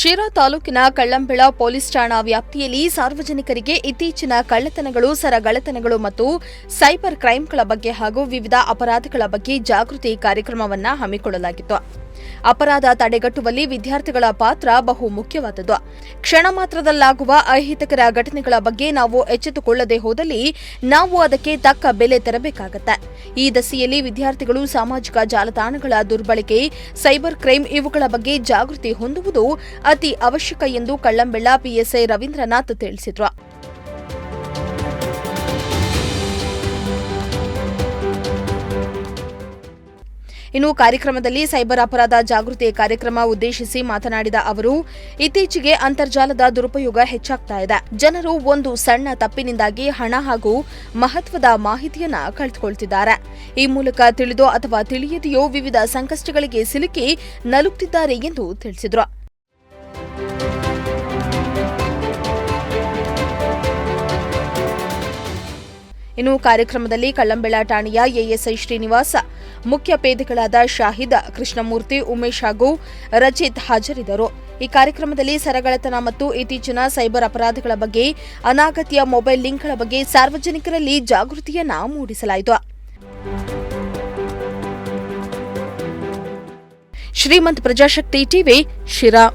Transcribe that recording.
ಶಿರಾ ತಾಲೂಕಿನ ಕಳ್ಳಂಬೆಳ ಪೊಲೀಸ್ ಠಾಣಾ ವ್ಯಾಪ್ತಿಯಲ್ಲಿ ಸಾರ್ವಜನಿಕರಿಗೆ ಇತ್ತೀಚಿನ ಕಳ್ಳತನಗಳು, ಸರಗಳ್ಳತನಗಳು ಮತ್ತು ಸೈಬರ್ ಕ್ರೈಂಗಳ ಬಗ್ಗೆ ಹಾಗೂ ವಿವಿಧ ಅಪರಾಧಗಳ ಬಗ್ಗೆ ಜಾಗೃತಿ ಕಾರ್ಯಕ್ರಮವನ್ನು ಹಮ್ಮಿಕೊಳ್ಳಲಾಗಿತ್ತು. ಅಪರಾಧ ತಡೆಗಟ್ಟುವಲ್ಲಿ ವಿದ್ಯಾರ್ಥಿಗಳ ಪಾತ್ರ ಬಹು ಮುಖ್ಯವಾದದ್ದು. ಕ್ಷಣ ಮಾತ್ರದಲ್ಲಾಗುವ ಅಹಿತಕರ ಘಟನೆಗಳ ಬಗ್ಗೆ ನಾವು ಎಚ್ಚೆತ್ತುಕೊಳ್ಳದೆ ಹೋದಲ್ಲಿ ನಾವು ಅದಕ್ಕೆ ತಕ್ಕ ಬೆಲೆ ತೆರಬೇಕಾಗುತ್ತೆ. ಈ ದಸೆಯಲ್ಲಿ ವಿದ್ಯಾರ್ಥಿಗಳು ಸಾಮಾಜಿಕ ಜಾಲತಾಣಗಳ ದುರ್ಬಳಕೆ, ಸೈಬರ್ ಕ್ರೈಂ ಇವುಗಳ ಬಗ್ಗೆ ಜಾಗೃತಿ ಹೊಂದುವುದು ಅತಿ ಅವಶ್ಯಕ ಎಂದು ಕಳ್ಳಂಬೆಳ ಪಿಎಸ್ಐ ರವೀಂದ್ರನಾಥ್ ತಿಳಿಸಿದರು. ಇನ್ನು ಕಾರ್ಯಕ್ರಮದಲ್ಲಿ ಸೈಬರ್ ಅಪರಾಧ ಜಾಗೃತಿ ಕಾರ್ಯಕ್ರಮ ಉದ್ದೇಶಿಸಿ ಮಾತನಾಡಿದ ಅವರು, ಇತ್ತೀಚೆಗೆ ಅಂತರ್ಜಾಲದ ದುರುಪಯೋಗ ಹೆಚ್ಚಾಗ್ತಾ ಇದೆ. ಜನರು ಒಂದು ಸಣ್ಣ ತಪ್ಪಿನಿಂದಾಗಿ ಹಣ ಹಾಗೂ ಮಹತ್ವದ ಮಾಹಿತಿಯನ್ನ ಕಳೆದುಕೊಳ್ತಿದ್ದಾರೆ. ಈ ಮೂಲಕ ತಿಳಿದೋ ಅಥವಾ ತಿಳಿಯದೆಯೋ ವಿವಿಧ ಸಂಕಷ್ಟಗಳಿಗೆ ಸಿಲುಕಿ ನಲುಗುತ್ತಿದ್ದಾರೆ ಎಂದು ತಿಳಿಸಿದರು. ಇನ್ನು ಕಾರ್ಯಕ್ರಮದಲ್ಲಿ ಕಳ್ಳಂಬೆಳ ಠಾಣೆಯ ಎಎಸ್ಐ ಶ್ರೀನಿವಾಸ, ಮುಖ್ಯ ಪೇದೆಗಳಾದ ಶಾಹಿದ್, ಕೃಷ್ಣಮೂರ್ತಿ, ಉಮೇಶ್ ಹಾಗೂ ರಜಿತ್ ಹಾಜರಿದ್ದರು. ಈ ಕಾರ್ಯಕ್ರಮದಲ್ಲಿ ಸರಗಳ್ಳತನ ಮತ್ತು ಇತ್ತೀಚಿನ ಸೈಬರ್ ಅಪರಾಧಗಳ ಬಗ್ಗೆ, ಅನಗತ್ಯ ಮೊಬೈಲ್ ಲಿಂಕ್ಗಳ ಬಗ್ಗೆ ಸಾರ್ವಜನಿಕರಲ್ಲಿ ಜಾಗೃತಿಯನ್ನ ಮೂಡಿಸಲಾಯಿತು. ಶ್ರೀಮಂತ್ ಪ್ರಜಾಶಕ್ತಿ ಟಿವಿ, ಶಿರಾ.